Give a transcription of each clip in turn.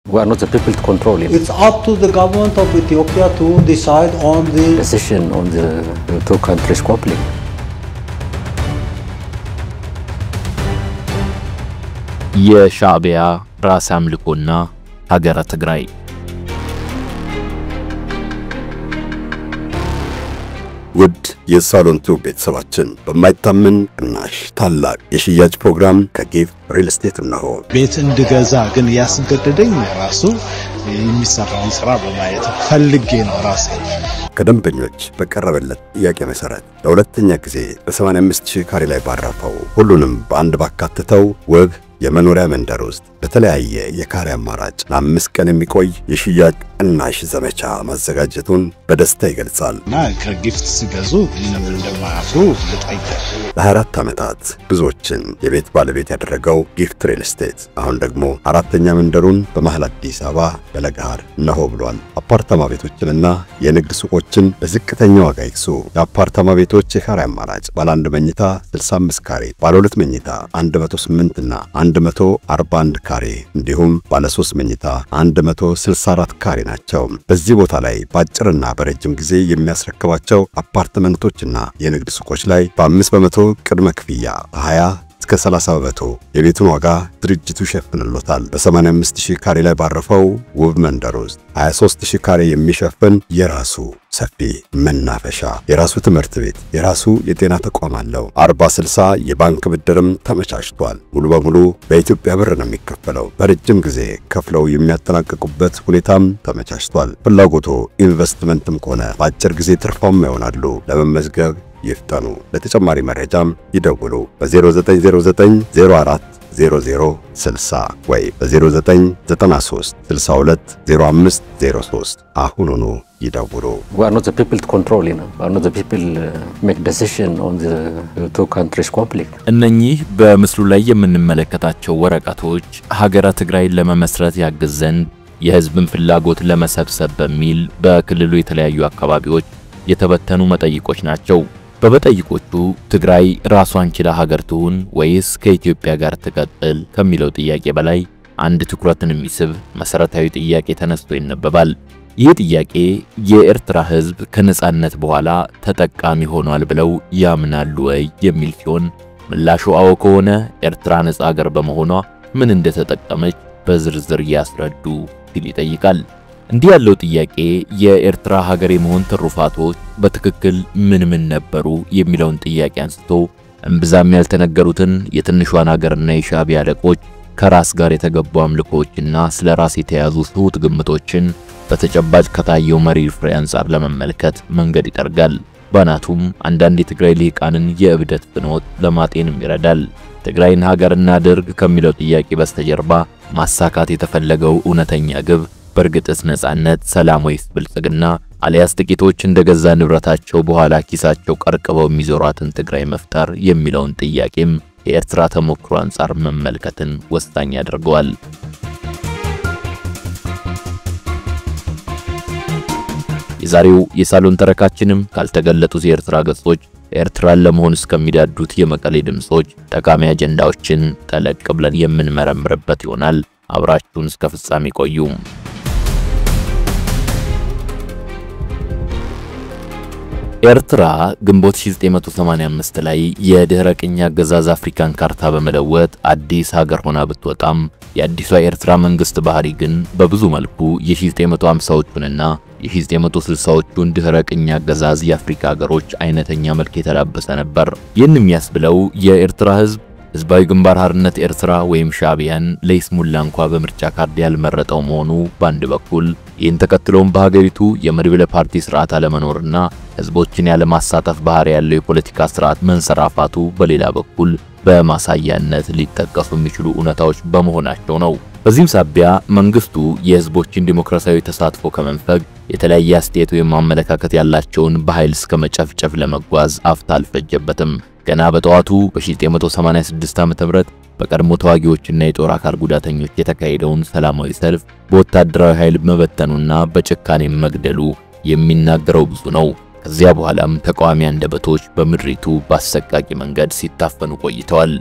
We are not the people to control it. It's up to the government of Ethiopia to decide on the Decision on the two countries conflict. የሻዕቢያ ራስ አምልኮና ሀገረ ትግራይ ውድ የሳሎን ቱ ቤተሰባችን በማይታመን ቅናሽ ታላቅ የሽያጭ ፕሮግራም ከጊፍት ሪል ስቴት ነው። ቤት እንድገዛ ግን ያስገደደኝ ራሱ የሚሰራውን ስራ በማየት ፈልጌ ነው ራሴ ከደንበኞች በቀረበለት ጥያቄ መሰረት ለሁለተኛ ጊዜ በ85000 ካሬ ላይ ባረፈው ሁሉንም በአንድ ባካተተው ውብ የመኖሪያ መንደር ውስጥ በተለያየ የካሬ አማራጭ ለ5 ቀን የሚቆይ የሽያጭ ቅናሽ ዘመቻ ማዘጋጀቱን በደስታ ይገልጻል። እና ከጊፍት ሲገዙ ለምን እንደማያፍሩ ልጠይቅ። ለ24 ዓመታት ብዙዎችን የቤት ባለቤት ያደረገው ጊፍት ሪል ስቴት አሁን ደግሞ አራተኛ መንደሩን በመሃል አዲስ አበባ በለጋር ነው ብሏል። አፓርታማ ቤቶችንና የንግድ ሱቆችን በዝቅተኛ ዋጋ ይግዙ። የአፓርታማ ቤቶች የካሬ አማራጭ ባለ 1 መኝታ 65 ካሬ፣ ባለ 2 መኝታ 108 እና 141 ካሬ እንዲሁም ባለ 3 መኝታ 164 ካሬ ናቸው። በዚህ ቦታ ላይ በአጭርና በረጅም ጊዜ የሚያስረክባቸው አፓርትመንቶችና የንግድ ሱቆች ላይ በ5% ቅድመ ክፍያ 20 እስከ 30% የቤቱን ዋጋ ድርጅቱ ይሸፍንሎታል። በ85000 ካሬ ላይ ባረፈው ውብ መንደር ውስጥ 23000 ካሬ የሚሸፍን የራሱ ሰፊ መናፈሻ፣ የራሱ ትምህርት ቤት፣ የራሱ የጤና ተቋም አለው። 40/60 የባንክ ብድርም ተመቻችቷል። ሙሉ በሙሉ በኢትዮጵያ ብር ነው የሚከፈለው። በረጅም ጊዜ ከፍለው የሚያጠናቅቁበት ሁኔታም ተመቻችቷል። ፍላጎቱ ኢንቨስትመንትም ከሆነ በአጭር ጊዜ ትርፋማ ይሆናሉ። ለመመዝገብ ይፍጠኑ። ለተጨማሪ መረጃም ይደውሉ በ0909 04 0060 ወይ በ0993 62 05 03 አሁኑኑ ይደውሉ። We are not the people to control it. We are not the people make decision on the two countries conflict. እነኚህ በምስሉ ላይ የምንመለከታቸው ወረቀቶች ሀገረ ትግራይ ለመመስረት ያግዝ ዘንድ የህዝብን ፍላጎት ለመሰብሰብ በሚል በክልሉ የተለያዩ አካባቢዎች የተበተኑ መጠይቆች ናቸው። በመጠይቆቹ ትግራይ ራሷን ችላ ሀገር ትሁን ወይስ ከኢትዮጵያ ጋር ትቀጥል ከሚለው ጥያቄ በላይ አንድ ትኩረትን የሚስብ መሰረታዊ ጥያቄ ተነስቶ ይነበባል። ይህ ጥያቄ የኤርትራ ህዝብ ከነጻነት በኋላ ተጠቃሚ ሆኗል ብለው ያምናሉ ወይ የሚል ሲሆን ምላሹ አዎ ከሆነ ኤርትራ ነጻ ሀገር በመሆኗ ምን እንደተጠቀመች በዝርዝር ያስረዱ ሲል ይጠይቃል። እንዲህ ያለው ጥያቄ የኤርትራ ሀገር የመሆን ትሩፋቶች በትክክል ምን ነበሩ የሚለውን ጥያቄ አንስቶ እምብዛም ያልተነገሩትን የትንሿን ሀገርና የሻዕቢያ አለቆች ከራስ ጋር የተገቡ አምልኮችና ስለ ራስ የተያዙ ስሁት ግምቶችን በተጨባጭ ከታየው መሪር ፍሬ አንጻር ለመመልከት መንገድ ይጠርጋል። ባናቱም አንዳንድ የትግራይ ልሂቃንን የእብደት ፍኖት ለማጤንም ይረዳል። ትግራይን ሀገርና ድርግ ከሚለው ጥያቄ በስተጀርባ ማሳካት የተፈለገው እውነተኛ ግብ በርግጥስ ነጻነት፣ ሰላም ወይስ ብልጽግና አሊያስ ጥቂቶች እንደገዛ ንብረታቸው በኋላ ኪሳቸው ቀርቅበው የሚዞራትን ትግራይ መፍጠር የሚለውን ጥያቄም የኤርትራ ተሞክሮ አንጻር መመልከትን ወሳኝ ያደርገዋል። የዛሬው የሳሎን ተረካችንም ካልተገለጡት የኤርትራ ገጾች ኤርትራን ለመሆን እስከሚዳዱት የመቀሌ ድምጾች ጠቃሚ አጀንዳዎችን ጠለቅ ብለን የምንመረምርበት ይሆናል። አብራችሁን እስከ ፍጻሜ ቆዩ። ኤርትራ ግንቦት 1985 ላይ የድህረ ቅኝ አገዛዝ አፍሪካን ካርታ በመለወጥ አዲስ ሀገር ሆና ብትወጣም የአዲሷ ኤርትራ መንግስት ባህሪ ግን በብዙ መልኩ የ1950ዎቹንና የ1960ዎቹን ድህረ ቅኝ አገዛዝ የአፍሪካ ሀገሮች አይነተኛ መልክ የተላበሰ ነበር። ይህን የሚያስብለው የኤርትራ ህዝባዊ ግንባር ሓርነት ኤርትራ ወይም ሻዕቢያን ለይስሙላ እንኳ በምርጫ ካርድ ያልመረጠው መሆኑ በአንድ በኩል ይህን ተከትሎም በሀገሪቱ የመድብለ ፓርቲ ስርዓት አለመኖርና ህዝቦችን ያለማሳተፍ ባህሪ ያለው የፖለቲካ ስርዓት መንሰራፋቱ በሌላ በኩል በማሳያነት ሊጠቀሱ የሚችሉ እውነታዎች በመሆናቸው ነው። በዚህም ሳቢያ መንግስቱ የህዝቦችን ዲሞክራሲያዊ ተሳትፎ ከመንፈግ የተለያየ አስተያየት ወይም አመለካከት ያላቸውን በኃይል እስከ መጨፍጨፍ ለመጓዝ አፍታ አልፈጀበትም። ገና በጠዋቱ በ1986 ዓ.ም በቀድሞ ተዋጊዎችና የጦር አካል ጉዳተኞች የተካሄደውን ሰላማዊ ሰልፍ በወታደራዊ ኃይል መበተኑና በጭካኔ መግደሉ የሚናገረው ብዙ ነው። ከዚያ በኋላም ተቃዋሚ አንደበቶች በምድሪቱ በአሰቃቂ መንገድ ሲታፈኑ ቆይተዋል።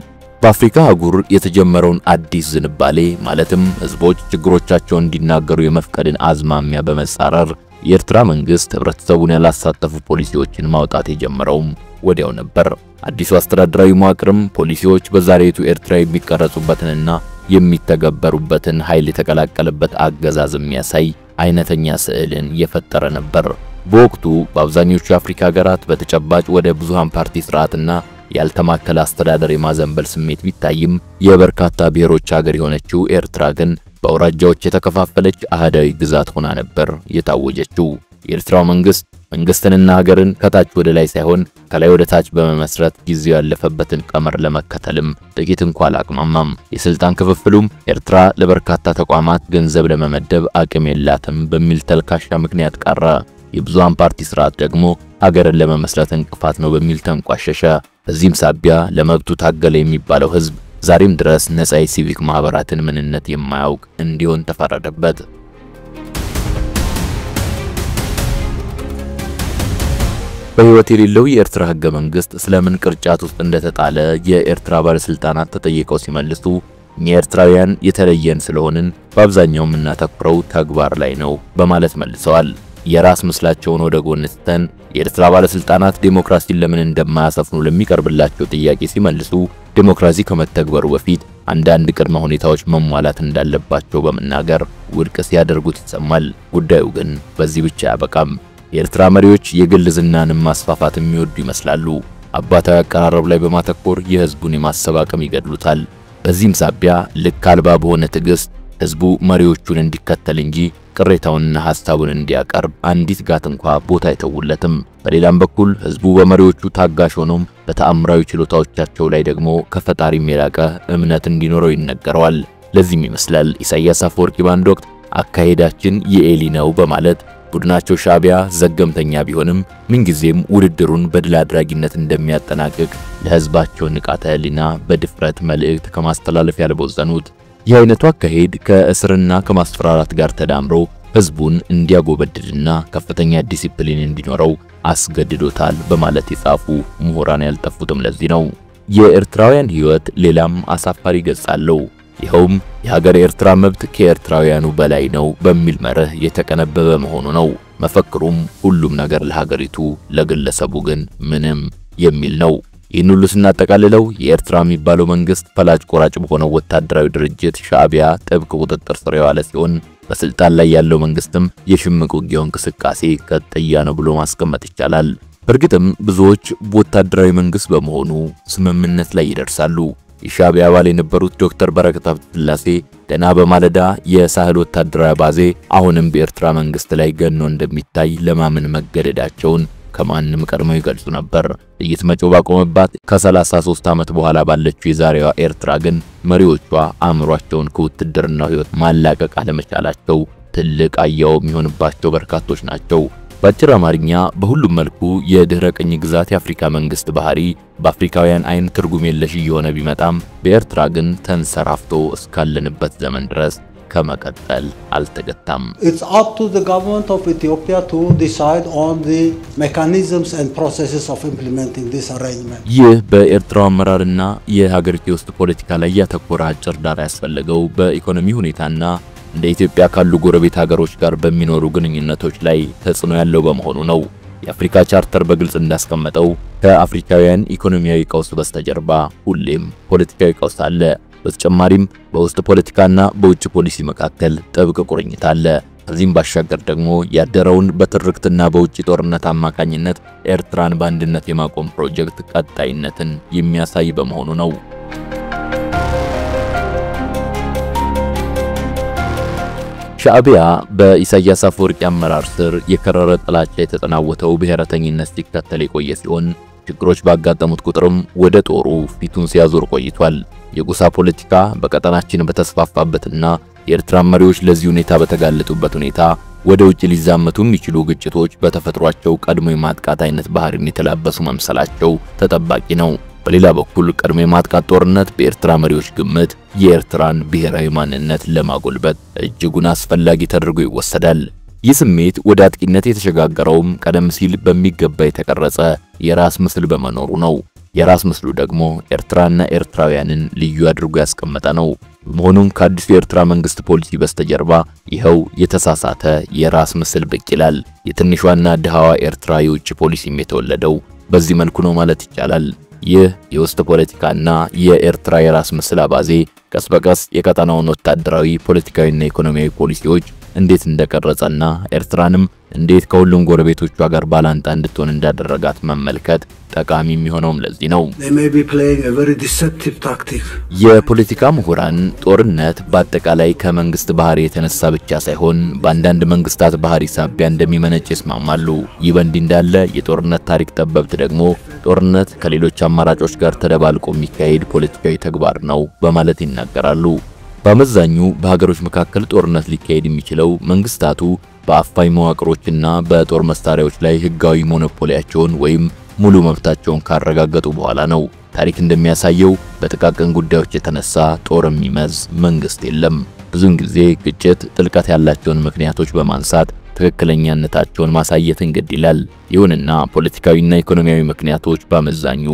በአፍሪካ አህጉር የተጀመረውን አዲስ ዝንባሌ ማለትም ህዝቦች ችግሮቻቸውን እንዲናገሩ የመፍቀድን አዝማሚያ በመጻረር የኤርትራ መንግስት ህብረተሰቡን ያላሳተፉ ፖሊሲዎችን ማውጣት የጀመረውም ወዲያው ነበር። አዲሱ አስተዳደራዊ መዋቅርም ፖሊሲዎች በዛሬቱ ኤርትራ የሚቀረጹበትንና የሚተገበሩበትን ኃይል የተቀላቀለበት አገዛዝ የሚያሳይ አይነተኛ ስዕልን የፈጠረ ነበር። በወቅቱ በአብዛኞቹ የአፍሪካ ሀገራት በተጨባጭ ወደ ብዙሃን ፓርቲ ስርዓትና ያልተማከለ አስተዳደር የማዘንበል ስሜት ቢታይም የበርካታ ብሔሮች ሀገር የሆነችው ኤርትራ ግን በአውራጃዎች የተከፋፈለች አህዳዊ ግዛት ሆና ነበር የታወጀችው። የኤርትራው መንግስትንና ሀገርን ከታች ወደ ላይ ሳይሆን ከላይ ወደ ታች በመመስረት ጊዜው ያለፈበትን ቀመር ለመከተልም ጥቂት እንኳን አላቅማማም። የስልጣን ክፍፍሉም ኤርትራ ለበርካታ ተቋማት ገንዘብ ለመመደብ አቅም የላትም በሚል ተልካሻ ምክንያት ቀረ። የብዙሃን ፓርቲ ስርዓት ደግሞ ሀገርን ለመመስረት እንቅፋት ነው በሚል ተንቋሸሸ። በዚህም ሳቢያ ለመብቱ ታገለ የሚባለው ህዝብ ዛሬም ድረስ ነፃ የሲቪክ ማህበራትን ምንነት የማያውቅ እንዲሆን ተፈረደበት። በህይወት የሌለው የኤርትራ ህገ መንግስት ስለምን ቅርጫት ውስጥ እንደተጣለ የኤርትራ ባለስልጣናት ተጠይቀው ሲመልሱ የኤርትራውያን የተለየን ስለሆንን በአብዛኛው የምናተኩረው ተግባር ላይ ነው በማለት መልሰዋል። የራስ ምስላቸውን ወደ ጎን ስተን የኤርትራ ባለስልጣናት ዲሞክራሲን ለምን እንደማያሰፍኑ ለሚቀርብላቸው ጥያቄ ሲመልሱ ዲሞክራሲ ከመተግበሩ በፊት አንዳንድ ቅድመ ሁኔታዎች መሟላት እንዳለባቸው በመናገር ውድቅ ሲያደርጉት ይሰማል። ጉዳዩ ግን በዚህ ብቻ ያበቃም። የኤርትራ መሪዎች የግል ዝናን ማስፋፋት የሚወዱ ይመስላሉ። አባታዊ አቀራረብ ላይ በማተኮር የህዝቡን የማሰብ አቅም ይገድሉታል። በዚህም ሳቢያ ልክ አልባ በሆነ ትዕግስት ህዝቡ መሪዎቹን እንዲከተል እንጂ ቅሬታውንና ሐሳቡን እንዲያቀርብ አንዲት ጋት እንኳን ቦታ አይተውለትም። በሌላም በኩል ህዝቡ በመሪዎቹ ታጋሽ ሆኖም በተአምራዊ ችሎታዎቻቸው ላይ ደግሞ ከፈጣሪም የላቀ እምነት እንዲኖረው ይነገረዋል። ለዚህም ይመስላል ኢሳያስ አፈወርቂ በአንድ ወቅት አካሄዳችን የኤሊ ነው በማለት ቡድናቸው ሻዕቢያ ዘገምተኛ ቢሆንም ምንጊዜም ውድድሩን በድል አድራጊነት እንደሚያጠናቅቅ ለህዝባቸው ንቃተ ህሊና በድፍረት መልእክት ከማስተላለፍ ያልቦዘኑት። ይህ አይነቱ አካሄድ ከእስርና ከማስፈራራት ጋር ተዳምሮ ህዝቡን እንዲያጎበድድና ከፍተኛ ዲሲፕሊን እንዲኖረው አስገድዶታል በማለት የጻፉ ምሁራን ያልጠፉትም ለዚህ ነው። የኤርትራውያን ህይወት ሌላም አሳፋሪ ገጽ አለው። ይኸውም የሀገር ኤርትራ መብት ከኤርትራውያኑ በላይ ነው በሚል መርህ የተቀነበበ መሆኑ ነው። መፈክሩም ሁሉም ነገር ለሀገሪቱ ለግለሰቡ ግን ምንም የሚል ነው። ይህን ሁሉ ስናጠቃልለው የኤርትራ የሚባለው መንግስት ፈላጭ ቆራጭ በሆነው ወታደራዊ ድርጅት ሻዕቢያ ጥብቅ ቁጥጥር ስር የዋለ ሲሆን በስልጣን ላይ ያለው መንግስትም የሽምቅ ውጊያው እንቅስቃሴ ቀጥያ ነው ብሎ ማስቀመጥ ይቻላል። በእርግጥም ብዙዎች ወታደራዊ መንግስት በመሆኑ ስምምነት ላይ ይደርሳሉ። የሻዕቢያ አባል የነበሩት ዶክተር በረከት አብዱላሴ ገና በማለዳ የሳህል ወታደራዊ ባዜ አሁንም በኤርትራ መንግስት ላይ ገኖ እንደሚታይ ለማመን መገደዳቸውን ከማንም ቀድመው ይገልጹ ነበር። ጥይት መጮህ ባቆመባት ከ33 ዓመት በኋላ ባለችው የዛሬዋ ኤርትራ ግን መሪዎቿ አእምሯቸውን ከውትድርናው ህይወት ማላቀቅ አለመቻላቸው ትልቅ አያው የሚሆንባቸው በርካቶች ናቸው። በአጭር አማርኛ በሁሉም መልኩ የድህረ ቅኝ ግዛት የአፍሪካ መንግስት ባህሪ በአፍሪካውያን አይን ትርጉም የለሽ እየሆነ ቢመጣም በኤርትራ ግን ተንሰራፍቶ እስካለንበት ዘመን ድረስ ከመቀጠል አልተገታም። It's up to the government of Ethiopia to decide on the mechanisms and processes of implementing this arrangement. ይህ በኤርትራ አመራርና የሀገሪቱ ውስጥ ፖለቲካ ላይ ያተኮረ አጭር ዳራ ያስፈልገው በኢኮኖሚ ሁኔታና እንደ ኢትዮጵያ ካሉ ጎረቤት ሀገሮች ጋር በሚኖሩ ግንኙነቶች ላይ ተጽዕኖ ያለው በመሆኑ ነው። የአፍሪካ ቻርተር በግልጽ እንዳስቀመጠው ከአፍሪካውያን ኢኮኖሚያዊ ቀውስ በስተጀርባ ሁሌም ፖለቲካዊ ቀውስ አለ። በተጨማሪም በውስጥ ፖለቲካና በውጭ ፖሊሲ መካከል ጥብቅ ቁርኝት አለ። ከዚህም ባሻገር ደግሞ ያደረውን በትርክትና በውጭ ጦርነት አማካኝነት ኤርትራን በአንድነት የማቆም ፕሮጀክት ቀጣይነትን የሚያሳይ በመሆኑ ነው። ሻዕቢያ በኢሳያስ አፈወርቂ አመራር ስር የከረረ ጥላቻ የተጠናወተው ብሔረተኝነት ሲከተል የቆየ ሲሆን ችግሮች ባጋጠሙት ቁጥርም ወደ ጦሩ ፊቱን ሲያዞር ቆይቷል። የጎሳ ፖለቲካ በቀጠናችን በተስፋፋበትና የኤርትራ መሪዎች ለዚህ ሁኔታ በተጋለጡበት ሁኔታ ወደ ውጭ ሊዛመቱ የሚችሉ ግጭቶች በተፈጥሯቸው ቀድሞ የማጥቃት አይነት ባህሪን የተላበሱ መምሰላቸው ተጠባቂ ነው። በሌላ በኩል ቀድሞ የማጥቃት ጦርነት በኤርትራ መሪዎች ግምት የኤርትራን ብሔራዊ ማንነት ለማጎልበት እጅጉን አስፈላጊ ተደርጎ ይወሰዳል። ይህ ስሜት ወደ አጥቂነት የተሸጋገረውም ቀደም ሲል በሚገባ የተቀረጸ የራስ ምስል በመኖሩ ነው። የራስ ምስሉ ደግሞ ኤርትራና ኤርትራውያንን ልዩ አድርጎ ያስቀመጠ ነው። በመሆኑም ከአዲሱ የኤርትራ መንግስት ፖሊሲ በስተጀርባ ይኸው የተሳሳተ የራስ ምስል ብቅ ይላል። የትንሿና ድሃዋ ኤርትራ የውጭ ፖሊሲም የተወለደው በዚህ መልኩ ነው ማለት ይቻላል። ይህ የውስጥ ፖለቲካና የኤርትራ የራስ ምስል አባዜ ቀስ በቀስ የቀጠናውን ወታደራዊ ፖለቲካዊና ኢኮኖሚያዊ ፖሊሲዎች እንዴት እንደቀረጸና ኤርትራንም እንዴት ከሁሉም ጎረቤቶቿ ጋር ባላንጣ እንድትሆን እንዳደረጋት መመልከት ጠቃሚ የሚሆነውም ለዚህ ነው። የፖለቲካ ምሁራን ጦርነት በአጠቃላይ ከመንግስት ባህሪ የተነሳ ብቻ ሳይሆን በአንዳንድ መንግስታት ባህሪ ሳቢያ እንደሚመነጭ ይስማማሉ። ይህ በእንዲህ እንዳለ የጦርነት ታሪክ ጠበብት ደግሞ ጦርነት ከሌሎች አማራጮች ጋር ተደባልቆ የሚካሄድ ፖለቲካዊ ተግባር ነው በማለት ይናገራሉ። በአመዛኙ በሀገሮች መካከል ጦርነት ሊካሄድ የሚችለው መንግስታቱ በአፋኝ መዋቅሮችና በጦር መሳሪያዎች ላይ ህጋዊ ሞኖፖሊያቸውን ወይም ሙሉ መብታቸውን ካረጋገጡ በኋላ ነው። ታሪክ እንደሚያሳየው በጥቃቅን ጉዳዮች የተነሳ ጦር የሚመዝ መንግስት የለም። ብዙውን ጊዜ ግጭት ጥልቀት ያላቸውን ምክንያቶች በማንሳት ትክክለኛነታቸውን ማሳየትን ግድ ይላል። ይሁንና ፖለቲካዊና ኢኮኖሚያዊ ምክንያቶች በአመዛኙ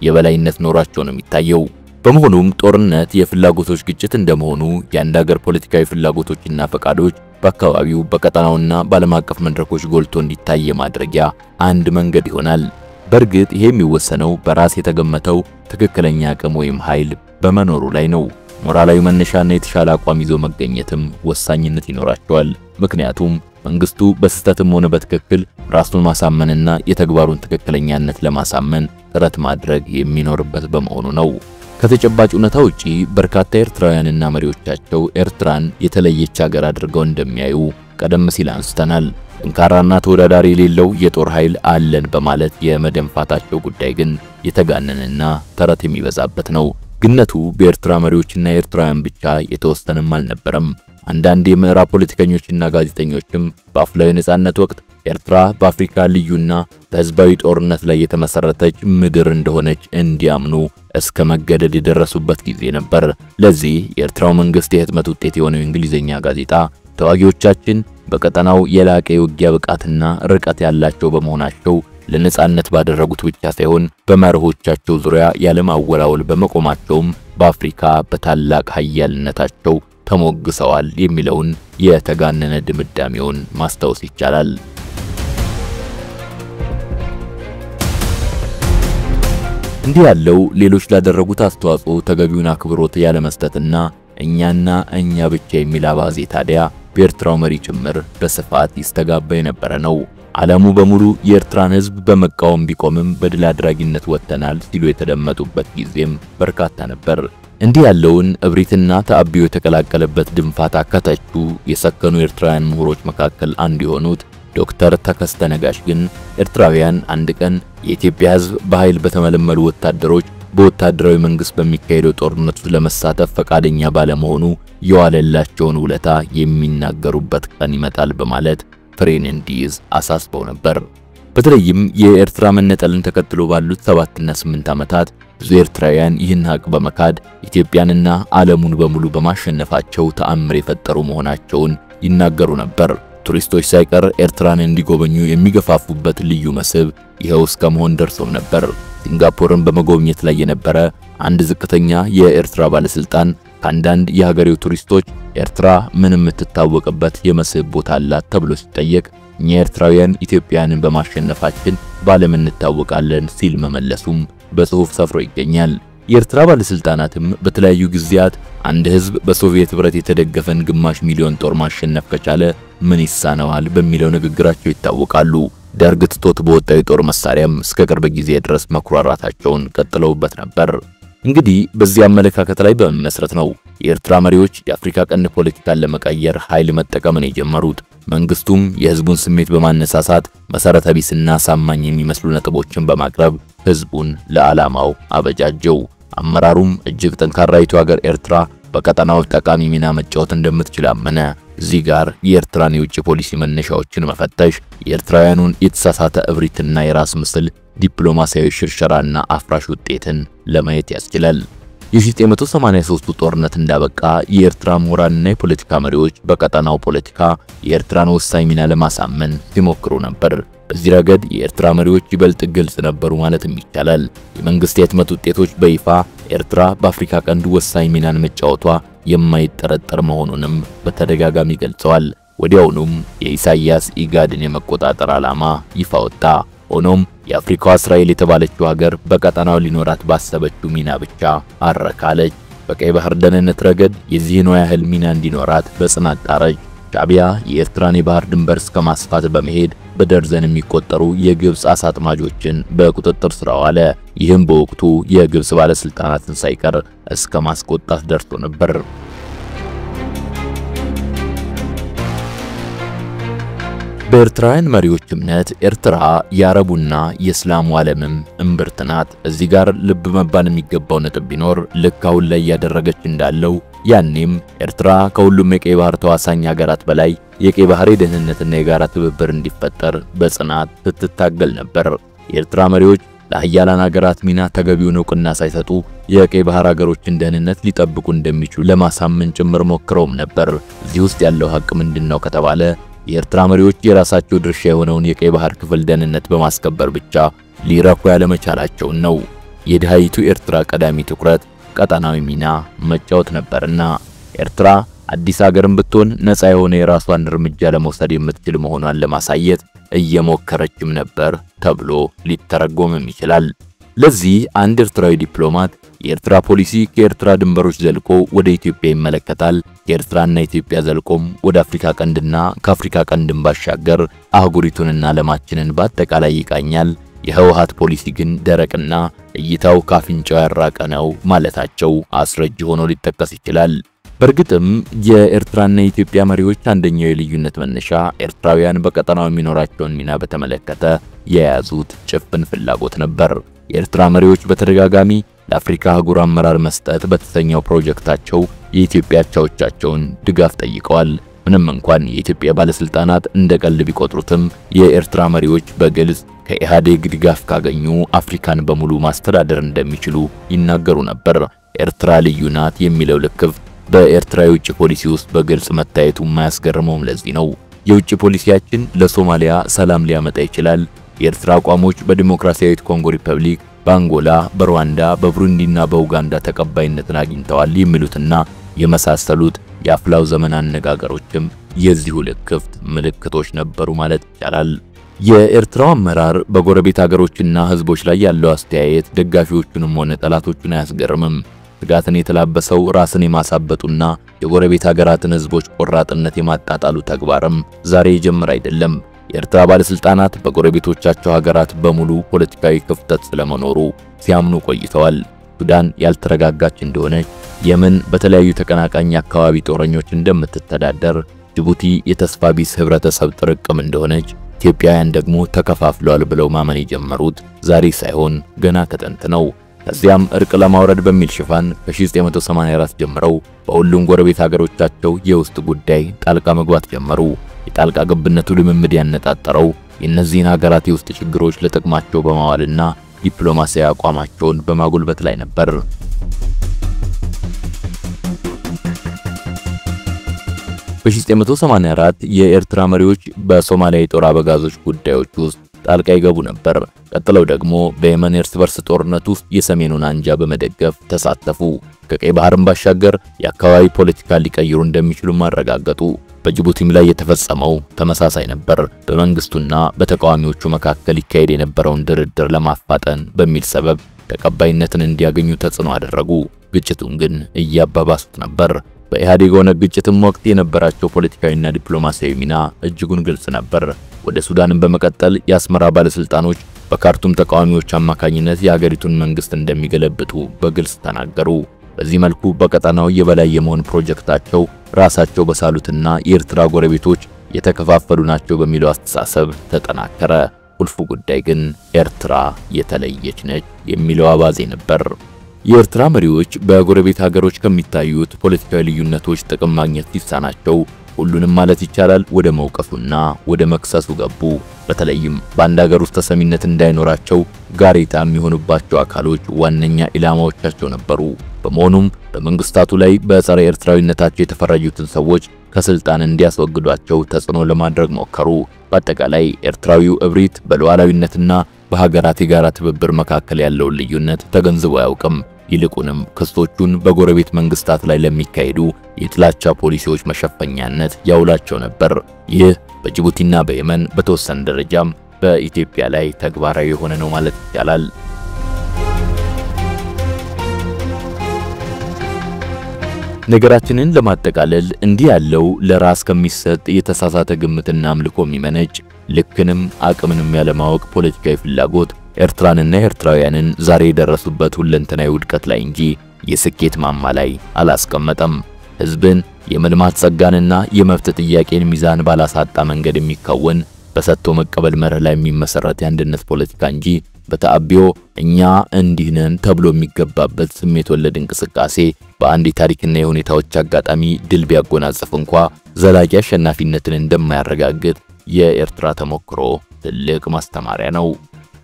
የበላይነት ኖራቸው ነው የሚታየው። በመሆኑም ጦርነት የፍላጎቶች ግጭት እንደመሆኑ የአንድ ሀገር ፖለቲካዊ ፍላጎቶችና ፈቃዶች በአካባቢው በቀጠናውና በዓለም አቀፍ መድረኮች ጎልቶ እንዲታይ ማድረጊያ አንድ መንገድ ይሆናል። በእርግጥ ይሄ የሚወሰነው በራስ የተገመተው ትክክለኛ አቅም ወይም ኃይል በመኖሩ ላይ ነው። ሞራላዊ መነሻና የተሻለ አቋም ይዞ መገኘትም ወሳኝነት ይኖራቸዋል። ምክንያቱም መንግስቱ በስህተትም ሆነ በትክክል ራሱን ማሳመንና የተግባሩን ትክክለኛነት ለማሳመን ጥረት ማድረግ የሚኖርበት በመሆኑ ነው። ከተጨባጭ እውነታ ውጪ በርካታ ኤርትራውያንና መሪዎቻቸው ኤርትራን የተለየች ሀገር አድርገው እንደሚያዩ ቀደም ሲል አንስተናል። ጠንካራና ተወዳዳሪ የሌለው የጦር ኃይል አለን በማለት የመደንፋታቸው ጉዳይ ግን የተጋነነና ተረት የሚበዛበት ነው። ግነቱ በኤርትራ መሪዎችና ኤርትራውያን ብቻ የተወሰነም አልነበረም። አንዳንድ የምዕራብ ፖለቲከኞችና ጋዜጠኞችም በአፍላዊ ነጻነት ወቅት ኤርትራ በአፍሪካ ልዩና በህዝባዊ ጦርነት ላይ የተመሰረተች ምድር እንደሆነች እንዲያምኑ እስከ መገደድ የደረሱበት ጊዜ ነበር። ለዚህ የኤርትራው መንግስት የህትመት ውጤት የሆነው እንግሊዘኛ ጋዜጣ ተዋጊዎቻችን በቀጠናው የላቀ የውጊያ ብቃትና ርቀት ያላቸው በመሆናቸው ለነጻነት ባደረጉት ብቻ ሳይሆን በመርሆቻቸው ዙሪያ ያለማወላወል በመቆማቸውም በአፍሪካ በታላቅ ኃያልነታቸው ተሞግሰዋል የሚለውን የተጋነነ ድምዳሜውን ማስታወስ ይቻላል። እንዲህ ያለው ሌሎች ላደረጉት አስተዋጽኦ ተገቢውን አክብሮት ያለመስጠትና እኛና እኛ ብቻ የሚል አባዜ ታዲያ በኤርትራው መሪ ጭምር በስፋት ይስተጋባ የነበረ ነው። ዓለሙ በሙሉ የኤርትራን ህዝብ በመቃወም ቢቆምም በድል አድራጊነት ወጥተናል ሲሉ የተደመጡበት ጊዜም በርካታ ነበር። እንዲህ ያለውን እብሪትና ተአብዮ የተቀላቀለበት ድንፋታ ከተቹ የሰከኑ ኤርትራውያን ምሁሮች መካከል አንዱ የሆኑት ዶክተር ተከስተ ነጋሽ ግን ኤርትራውያን አንድ ቀን የኢትዮጵያ ህዝብ በኃይል በተመለመሉ ወታደሮች በወታደራዊ መንግስት በሚካሄደው ጦርነት ውስጥ ለመሳተፍ ፈቃደኛ ባለመሆኑ የዋለላቸውን ውለታ የሚናገሩበት ቀን ይመጣል በማለት ፍሬን እንዲይዝ አሳስበው ነበር። በተለይም የኤርትራ መነጠልን ተከትሎ ባሉት 7 እና 8 ዓመታት ብዙ ኤርትራውያን ይህን ሀቅ በመካድ ኢትዮጵያንና ዓለሙን በሙሉ በማሸነፋቸው ተአምር የፈጠሩ መሆናቸውን ይናገሩ ነበር። ቱሪስቶች ሳይቀር ኤርትራን እንዲጎበኙ የሚገፋፉበት ልዩ መስህብ ይኸው እስከመሆን ደርሶም ነበር። ሲንጋፖርን በመጎብኘት ላይ የነበረ አንድ ዝቅተኛ የኤርትራ ባለስልጣን ከአንዳንድ የሀገሬው ቱሪስቶች ኤርትራ ምን የምትታወቅበት የመስህብ ቦታ አላት ተብሎ ሲጠየቅ እኛ ኤርትራውያን ኢትዮጵያንን በማሸነፋችን ባለም እንታወቃለን ሲል መመለሱም በጽሑፍ ሰፍሮ ይገኛል። የኤርትራ ባለስልጣናትም በተለያዩ ጊዜያት አንድ ህዝብ በሶቪየት ህብረት የተደገፈን ግማሽ ሚሊዮን ጦር ማሸነፍ ከቻለ ምን ይሳነዋል በሚለው ንግግራቸው ይታወቃሉ። ደርግ ትቶት በወጣው የጦር መሳሪያም እስከ ቅርብ ጊዜ ድረስ መኩራራታቸውን ቀጥለውበት ነበር። እንግዲህ በዚህ አመለካከት ላይ በመመስረት ነው የኤርትራ መሪዎች የአፍሪካ ቀንድ ፖለቲካን ለመቀየር ኃይል መጠቀምን የጀመሩት። መንግስቱም የህዝቡን ስሜት በማነሳሳት መሰረተ ቢስና ሳማኝ የሚመስሉ ነጥቦችን በማቅረብ ህዝቡን ለዓላማው አበጃጀው። አመራሩም እጅግ ጠንካራይቱ ሀገር ኤርትራ በቀጠናው ጠቃሚ ሚና መጫወት እንደምትችል አመነ። እዚህ ጋር የኤርትራን የውጭ ፖሊሲ መነሻዎችን መፈተሽ የኤርትራውያኑን የተሳሳተ እብሪትና የራስ ምስል ዲፕሎማሲያዊ ሽርሸራና አፍራሽ ውጤትን ለማየት ያስችላል። የ1983ቱ ጦርነት እንዳበቃ የኤርትራ ምሁራንና የፖለቲካ መሪዎች በቀጠናው ፖለቲካ የኤርትራን ወሳኝ ሚና ለማሳመን ሲሞክሩ ነበር። በዚህ ረገድ የኤርትራ መሪዎች ይበልጥ ግልጽ ነበሩ ማለትም ይቻላል። የመንግስት የህትመት ውጤቶች በይፋ ኤርትራ በአፍሪካ ቀንድ ወሳኝ ሚናን መጫወቷ የማይጠረጠር መሆኑንም በተደጋጋሚ ገልጸዋል። ወዲያውኑም የኢሳያስ ኢጋድን የመቆጣጠር ዓላማ ይፋ ወጣ። ሆኖም የአፍሪካው እስራኤል የተባለችው ሀገር በቀጠናው ሊኖራት ባሰበችው ሚና ብቻ አረካለች። በቀይ ባህር ደህንነት ረገድ የዚህን ያህል ሚና እንዲኖራት በጽናት ጣረች። ሻዕቢያ የኤርትራን የባህር ድንበር እስከ ማስፋት በመሄድ በደርዘን የሚቆጠሩ የግብጽ አሳ አጥማጆችን በቁጥጥር ስር አዋለ። ይህም በወቅቱ የግብጽ ባለስልጣናትን ሳይቀር እስከ ማስቆጣት ደርሶ ነበር። በኤርትራውያን መሪዎች እምነት ኤርትራ የአረቡና የእስላሙ ዓለምም እምብርት ናት። እዚህ ጋር ልብ መባል የሚገባው ነጥብ ቢኖር ልክ አሁን ላይ ያደረገች እንዳለው ያኔም ኤርትራ ከሁሉም የቀይ ባህር ተዋሳኝ ሀገራት በላይ የቀይ ባህር የደህንነትና የጋራ ትብብር እንዲፈጠር በጽናት ስትታገል ነበር። የኤርትራ መሪዎች ለሀያላን ሀገራት ሚና ተገቢውን ዕውቅና ሳይሰጡ የቀይ ባህር ሀገሮችን ደህንነት ሊጠብቁ እንደሚችሉ ለማሳመን ጭምር ሞክረውም ነበር። እዚህ ውስጥ ያለው ሀቅ ምንድነው ከተባለ የኤርትራ መሪዎች የራሳቸው ድርሻ የሆነውን የቀይ ባህር ክፍል ደህንነት በማስከበር ብቻ ሊረኩ ያለመቻላቸው ነው። የድሃይቱ ኤርትራ ቀዳሚ ትኩረት ቀጠናዊ ሚና መጫወት ነበርና ኤርትራ አዲስ ሀገርን ብትሆን ነፃ የሆነ የራሷን እርምጃ ለመውሰድ የምትችል መሆኗን ለማሳየት እየሞከረችም ነበር ተብሎ ሊተረጎምም ይችላል። ለዚህ አንድ ኤርትራዊ ዲፕሎማት የኤርትራ ፖሊሲ ከኤርትራ ድንበሮች ዘልቆ ወደ ኢትዮጵያ ይመለከታል፣ ከኤርትራና ኢትዮጵያ ዘልቆም ወደ አፍሪካ ቀንድና ከአፍሪካ ቀንድም ባሻገር አህጉሪቱንና ዓለማችንን በአጠቃላይ ይቃኛል፣ የህወሓት ፖሊሲ ግን ደረቅና እይታው ካፍንጫው ያራቀ ነው ማለታቸው አስረጅ ሆኖ ሊጠቀስ ይችላል። በእርግጥም የኤርትራና የኢትዮጵያ መሪዎች አንደኛው የልዩነት መነሻ ኤርትራውያን በቀጠናው የሚኖራቸውን ሚና በተመለከተ የያዙት ጭፍን ፍላጎት ነበር። የኤርትራ መሪዎች በተደጋጋሚ ለአፍሪካ አህጉር አመራር መስጠት በተሰኘው ፕሮጀክታቸው የኢትዮጵያ አቻዎቻቸውን ድጋፍ ጠይቀዋል። ምንም እንኳን የኢትዮጵያ ባለስልጣናት እንደ ቀልድ ቢቆጥሩትም የኤርትራ መሪዎች በግልጽ ከኢህአዴግ ድጋፍ ካገኙ አፍሪካን በሙሉ ማስተዳደር እንደሚችሉ ይናገሩ ነበር። ኤርትራ ልዩ ናት የሚለው ልክፍ በኤርትራ የውጭ ፖሊሲ ውስጥ በግልጽ መታየቱ የማያስገርመውም ለዚህ ነው። የውጭ ፖሊሲያችን ለሶማሊያ ሰላም ሊያመጣ ይችላል፣ የኤርትራ አቋሞች በዲሞክራሲያዊት ኮንጎ ሪፐብሊክ፣ በአንጎላ፣ በሩዋንዳ፣ በብሩንዲና በኡጋንዳ ተቀባይነትን አግኝተዋል የሚሉትና የመሳሰሉት የአፍላው ዘመን አነጋገሮችም የዚሁ ልክፍት ምልክቶች ነበሩ ማለት ይቻላል። የኤርትራው አመራር በጎረቤት ሀገሮችና ህዝቦች ላይ ያለው አስተያየት ደጋፊዎቹንም ሆነ ጠላቶቹን አያስገርምም። ስጋትን የተላበሰው ራስን የማሳበጡና የጎረቤት ሀገራትን ህዝቦች ቆራጥነት የማጣጣሉ ተግባርም ዛሬ የጀመረ አይደለም። የኤርትራ ባለስልጣናት በጎረቤቶቻቸው ሀገራት በሙሉ ፖለቲካዊ ክፍተት ስለመኖሩ ሲያምኑ ቆይተዋል። ሱዳን ያልተረጋጋች እንደሆነች፣ የመን በተለያዩ ተቀናቃኝ አካባቢ ጦረኞች እንደምትተዳደር፣ ጅቡቲ የተስፋ ቢስ ህብረተሰብ ጥርቅም እንደሆነች፣ ኢትዮጵያውያን ደግሞ ተከፋፍለዋል ብለው ማመን የጀመሩት ዛሬ ሳይሆን ገና ከጥንት ነው። ከዚያም እርቅ ለማውረድ በሚል ሽፋን ከ1984 ጀምረው በሁሉም ጎረቤት ሀገሮቻቸው የውስጥ ጉዳይ ጣልቃ መግባት ጀመሩ። የጣልቃ ገብነቱ ልምምድ ያነጣጠረው የእነዚህን ሀገራት የውስጥ ችግሮች ለጥቅማቸው በማዋልና ዲፕሎማሲያዊ አቋማቸውን በማጎልበት ላይ ነበር። በ1984 የኤርትራ መሪዎች በሶማሊያ የጦር አበጋዞች ጉዳዮች ውስጥ ጣልቃ ይገቡ ነበር። ቀጥለው ደግሞ በየመን እርስ በርስ ጦርነት ውስጥ የሰሜኑን አንጃ በመደገፍ ተሳተፉ። ከቀይ ባህርም ባሻገር የአካባቢ ፖለቲካ ሊቀይሩ እንደሚችሉ ማረጋገጡ። በጅቡቲም ላይ የተፈጸመው ተመሳሳይ ነበር። በመንግስቱና በተቃዋሚዎቹ መካከል ይካሄድ የነበረውን ድርድር ለማፋጠን በሚል ሰበብ ተቀባይነትን እንዲያገኙ ተጽዕኖ አደረጉ። ግጭቱን ግን እያባባሱት ነበር። በኢህአዴግ ኦነግ ግጭትም ወቅት የነበራቸው ፖለቲካዊና ዲፕሎማሲያዊ ሚና እጅጉን ግልጽ ነበር። ወደ ሱዳንም በመቀጠል የአስመራ ባለስልጣኖች በካርቱም ተቃዋሚዎች አማካኝነት የሀገሪቱን መንግስት እንደሚገለብጡ በግልጽ ተናገሩ። በዚህ መልኩ በቀጠናው የበላይ የመሆን ፕሮጀክታቸው ራሳቸው በሳሉትና የኤርትራ ጎረቤቶች የተከፋፈሉ ናቸው በሚለው አስተሳሰብ ተጠናከረ። ቁልፉ ጉዳይ ግን ኤርትራ የተለየች ነች የሚለው አባዜ ነበር። የኤርትራ መሪዎች በጎረቤት ሀገሮች ከሚታዩት ፖለቲካዊ ልዩነቶች ጥቅም ማግኘት ሲሳናቸው ሁሉንም ማለት ይቻላል ወደ መውቀሱና ወደ መክሰሱ ገቡ። በተለይም በአንድ ሀገር ውስጥ ተሰሚነት እንዳይኖራቸው ጋሬጣ የሚሆኑባቸው አካሎች ዋነኛ ኢላማዎቻቸው ነበሩ። በመሆኑም በመንግስታቱ ላይ በጸረ ኤርትራዊነታቸው የተፈረጁትን ሰዎች ከስልጣን እንዲያስወግዷቸው ተጽዕኖ ለማድረግ ሞከሩ። በአጠቃላይ ኤርትራዊው እብሪት በሉዓላዊነትና በሀገራት የጋራ ትብብር መካከል ያለውን ልዩነት ተገንዝቦ አያውቅም። ይልቁንም ክሶቹን በጎረቤት መንግስታት ላይ ለሚካሄዱ የጥላቻ ፖሊሲዎች መሸፈኛነት ያውላቸው ነበር። ይህ በጅቡቲና በየመን በተወሰነ ደረጃም በኢትዮጵያ ላይ ተግባራዊ የሆነ ነው ማለት ይቻላል። ነገራችንን ለማጠቃለል እንዲህ ያለው ለራስ ከሚሰጥ የተሳሳተ ግምትና አምልኮ የሚመነጭ ልክንም አቅምንም ያለማወቅ ፖለቲካዊ ፍላጎት ኤርትራንና ኤርትራውያንን ዛሬ የደረሱበት ሁለንተናዊ ውድቀት ላይ እንጂ የስኬት ማማ ላይ አላስቀመጠም። ህዝብን የመልማት ጸጋንና የመብት ጥያቄን ሚዛን ባላሳጣ መንገድ የሚከወን በሰጥቶ መቀበል መርህ ላይ የሚመሰረት የአንድነት ፖለቲካ እንጂ በተአቢዮ እኛ እንዲህ ነን ተብሎ የሚገባበት ስሜት ወለድ እንቅስቃሴ በአንድ የታሪክና የሁኔታዎች አጋጣሚ ድል ቢያጎናጽፍ እንኳ ዘላቂ አሸናፊነትን እንደማያረጋግጥ የኤርትራ ተሞክሮ ትልቅ ማስተማሪያ ነው።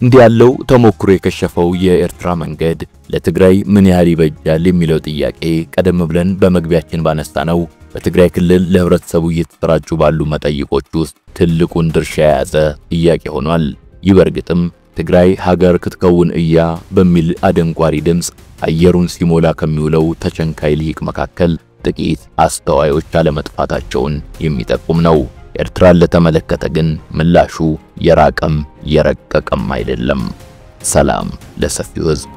እንዲህ ያለው ተሞክሮ የከሸፈው የኤርትራ መንገድ ለትግራይ ምን ያህል ይበጃል የሚለው ጥያቄ ቀደም ብለን በመግቢያችን ባነሳነው በትግራይ ክልል ለህብረተሰቡ እየተሰራጩ ባሉ መጠይቆች ውስጥ ትልቁን ድርሻ የያዘ ጥያቄ ሆኗል። ይበርግጥም ትግራይ ሀገር ክትከውን እያ በሚል አደንቋሪ ድምጽ አየሩን ሲሞላ ከሚውለው ተቸንካይ ልሂቅ መካከል ጥቂት አስተዋዮች አለመጥፋታቸውን የሚጠቁም ነው። ኤርትራን ለተመለከተ ግን ምላሹ የራቀም የረቀቀም አይደለም። ሰላም ለሰፊው ህዝብ።